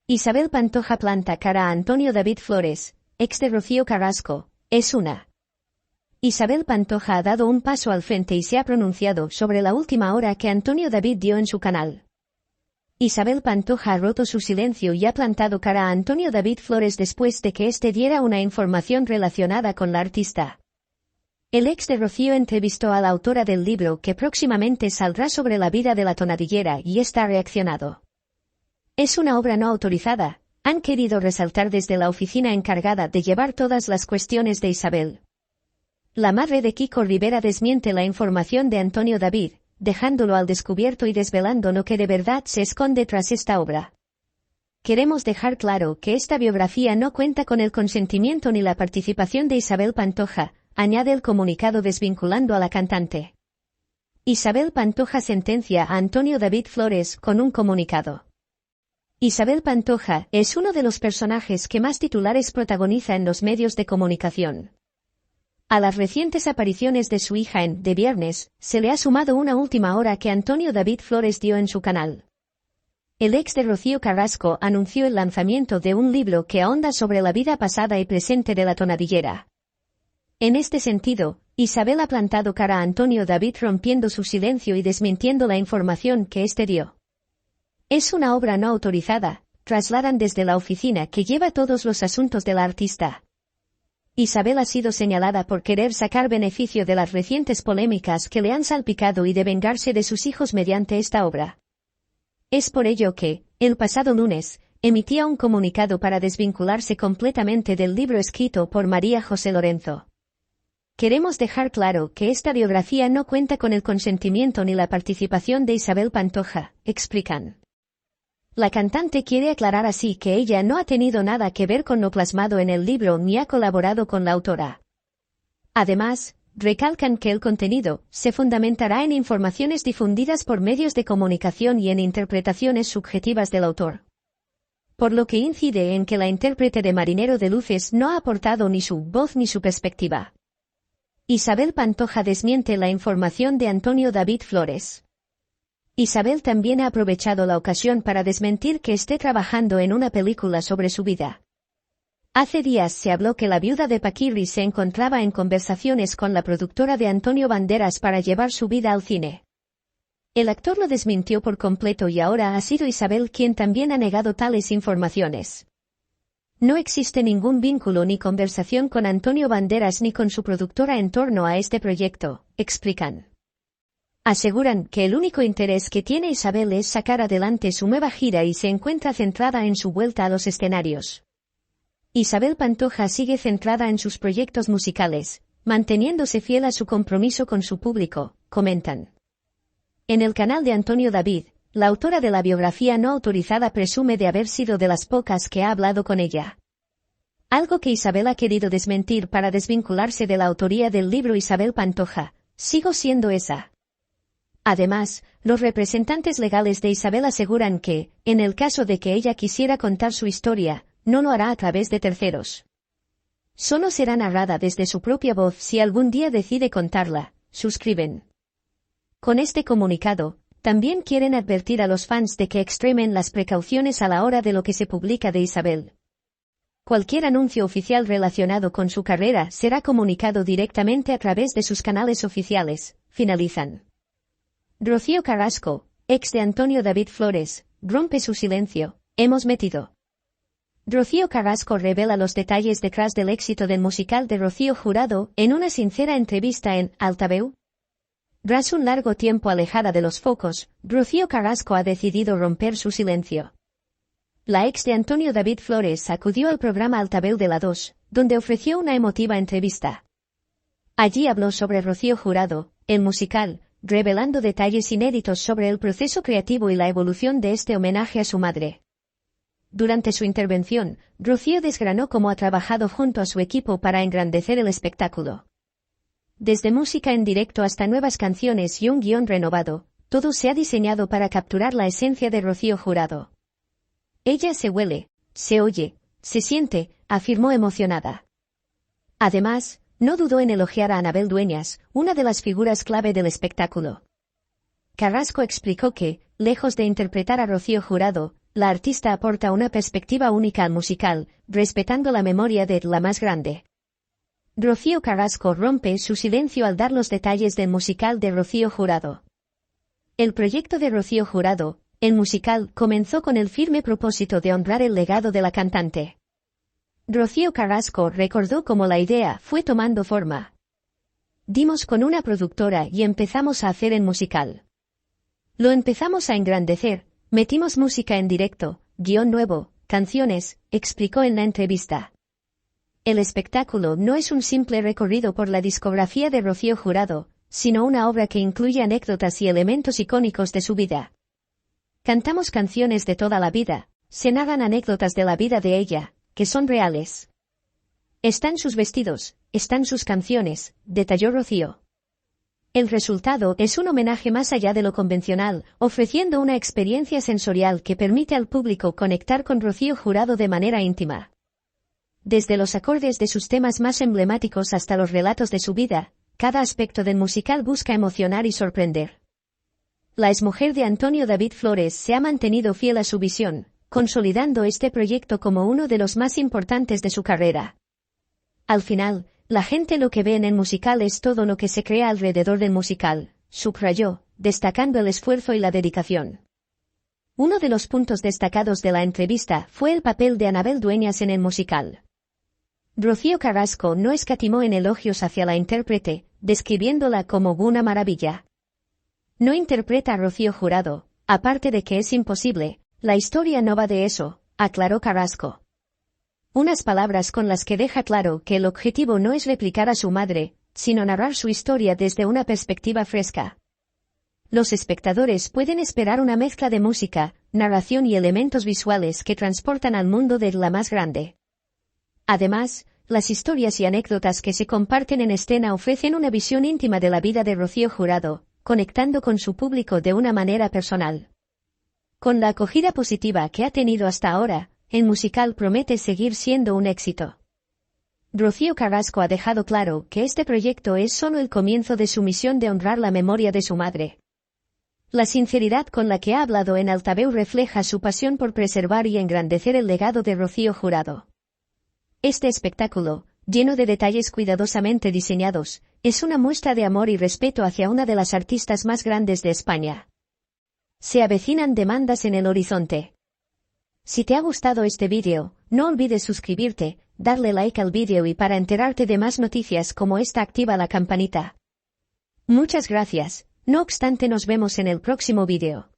Isabel Pantoja planta cara a Antonio David Flores, ex de Rocío Carrasco, es una. Isabel Pantoja ha dado un paso al frente y se ha pronunciado sobre la última hora que Antonio David dio en su canal. Isabel Pantoja ha roto su silencio y ha plantado cara a Antonio David Flores después de que éste diera una información relacionada con la artista. El ex de Rocío entrevistó a la autora del libro que próximamente saldrá sobre la vida de la tonadillera y esta ha reaccionado. Es una obra no autorizada, han querido resaltar desde la oficina encargada de llevar todas las cuestiones de Isabel. La madre de Kiko Rivera desmiente la información de Antonio David, dejándolo al descubierto y desvelando lo que de verdad se esconde tras esta obra. Queremos dejar claro que esta biografía no cuenta con el consentimiento ni la participación de Isabel Pantoja, añade el comunicado desvinculando a la cantante. Isabel Pantoja sentencia a Antonio David Flores con un comunicado. Isabel Pantoja es uno de los personajes que más titulares protagoniza en los medios de comunicación. A las recientes apariciones de su hija en De Viernes, se le ha sumado una última hora que Antonio David Flores dio en su canal. El ex de Rocío Carrasco anunció el lanzamiento de un libro que ahonda sobre la vida pasada y presente de la tonadillera. En este sentido, Isabel ha plantado cara a Antonio David rompiendo su silencio y desmintiendo la información que éste dio. Es una obra no autorizada, trasladan desde la oficina que lleva todos los asuntos de la artista. Isabel ha sido señalada por querer sacar beneficio de las recientes polémicas que le han salpicado y de vengarse de sus hijos mediante esta obra. Es por ello que, el pasado lunes, emitía un comunicado para desvincularse completamente del libro escrito por María José Lorenzo. Queremos dejar claro que esta biografía no cuenta con el consentimiento ni la participación de Isabel Pantoja, explican. La cantante quiere aclarar así que ella no ha tenido nada que ver con lo plasmado en el libro ni ha colaborado con la autora. Además, recalcan que el contenido se fundamentará en informaciones difundidas por medios de comunicación y en interpretaciones subjetivas del autor. Por lo que incide en que la intérprete de Marinero de Luces no ha aportado ni su voz ni su perspectiva. Isabel Pantoja desmiente la información de Antonio David Flores. Isabel también ha aprovechado la ocasión para desmentir que esté trabajando en una película sobre su vida. Hace días se habló que la viuda de Paquirri se encontraba en conversaciones con la productora de Antonio Banderas para llevar su vida al cine. El actor lo desmintió por completo y ahora ha sido Isabel quien también ha negado tales informaciones. No existe ningún vínculo ni conversación con Antonio Banderas ni con su productora en torno a este proyecto, explican. Aseguran que el único interés que tiene Isabel es sacar adelante su nueva gira y se encuentra centrada en su vuelta a los escenarios. Isabel Pantoja sigue centrada en sus proyectos musicales, manteniéndose fiel a su compromiso con su público, comentan. En el canal de Antonio David, la autora de la biografía no autorizada presume de haber sido de las pocas que ha hablado con ella. Algo que Isabel ha querido desmentir para desvincularse de la autoría del libro. Isabel Pantoja, sigo siendo esa. Además, los representantes legales de Isabel aseguran que, en el caso de que ella quisiera contar su historia, no lo hará a través de terceros. Solo será narrada desde su propia voz si algún día decide contarla, suscriben. Con este comunicado, también quieren advertir a los fans de que extremen las precauciones a la hora de lo que se publica de Isabel. Cualquier anuncio oficial relacionado con su carrera será comunicado directamente a través de sus canales oficiales, finalizan. Rocío Carrasco, ex de Antonio David Flores, rompe su silencio, hemos metido. Rocío Carrasco revela los detalles detrás del éxito del musical de Rocío Jurado en una sincera entrevista en Altaveu. Tras un largo tiempo alejada de los focos, Rocío Carrasco ha decidido romper su silencio. La ex de Antonio David Flores acudió al programa Altaveu de la 2, donde ofreció una emotiva entrevista. Allí habló sobre Rocío Jurado, el musical, revelando detalles inéditos sobre el proceso creativo y la evolución de este homenaje a su madre. Durante su intervención, Rocío desgranó cómo ha trabajado junto a su equipo para engrandecer el espectáculo. Desde música en directo hasta nuevas canciones y un guión renovado, todo se ha diseñado para capturar la esencia de Rocío Jurado. Ella se huele, se oye, se siente, afirmó emocionada. Además, no dudó en elogiar a Anabel Dueñas, una de las figuras clave del espectáculo. Carrasco explicó que, lejos de interpretar a Rocío Jurado, la artista aporta una perspectiva única al musical, respetando la memoria de la más grande. Rocío Carrasco rompe su silencio al dar los detalles del musical de Rocío Jurado. El proyecto de Rocío Jurado, el musical, comenzó con el firme propósito de honrar el legado de la cantante. Rocío Carrasco recordó cómo la idea fue tomando forma. Dimos con una productora y empezamos a hacer el musical. Lo empezamos a engrandecer, metimos música en directo, guión nuevo, canciones, explicó en la entrevista. El espectáculo no es un simple recorrido por la discografía de Rocío Jurado, sino una obra que incluye anécdotas y elementos icónicos de su vida. Cantamos canciones de toda la vida, se narran anécdotas de la vida de ella, que son reales. Están sus vestidos, están sus canciones, detalló Rocío. El resultado es un homenaje más allá de lo convencional, ofreciendo una experiencia sensorial que permite al público conectar con Rocío Jurado de manera íntima. Desde los acordes de sus temas más emblemáticos hasta los relatos de su vida, cada aspecto del musical busca emocionar y sorprender. La exmujer de Antonio David Flores se ha mantenido fiel a su visión, consolidando este proyecto como uno de los más importantes de su carrera. Al final, la gente lo que ve en el musical es todo lo que se crea alrededor del musical, subrayó, destacando el esfuerzo y la dedicación. Uno de los puntos destacados de la entrevista fue el papel de Anabel Dueñas en el musical. Rocío Carrasco no escatimó en elogios hacia la intérprete, describiéndola como una maravilla. No interpreta a Rocío Jurado, aparte de que es imposible, la historia no va de eso, aclaró Carrasco. Unas palabras con las que deja claro que el objetivo no es replicar a su madre, sino narrar su historia desde una perspectiva fresca. Los espectadores pueden esperar una mezcla de música, narración y elementos visuales que transportan al mundo de la más grande. Además, las historias y anécdotas que se comparten en escena ofrecen una visión íntima de la vida de Rocío Jurado, conectando con su público de una manera personal. Con la acogida positiva que ha tenido hasta ahora, el musical promete seguir siendo un éxito. Rocío Carrasco ha dejado claro que este proyecto es solo el comienzo de su misión de honrar la memoria de su madre. La sinceridad con la que ha hablado en altavoz refleja su pasión por preservar y engrandecer el legado de Rocío Jurado. Este espectáculo, lleno de detalles cuidadosamente diseñados, es una muestra de amor y respeto hacia una de las artistas más grandes de España. Se avecinan demandas en el horizonte. Si te ha gustado este vídeo, no olvides suscribirte, darle like al vídeo y para enterarte de más noticias como esta activa la campanita. Muchas gracias, no obstante nos vemos en el próximo vídeo.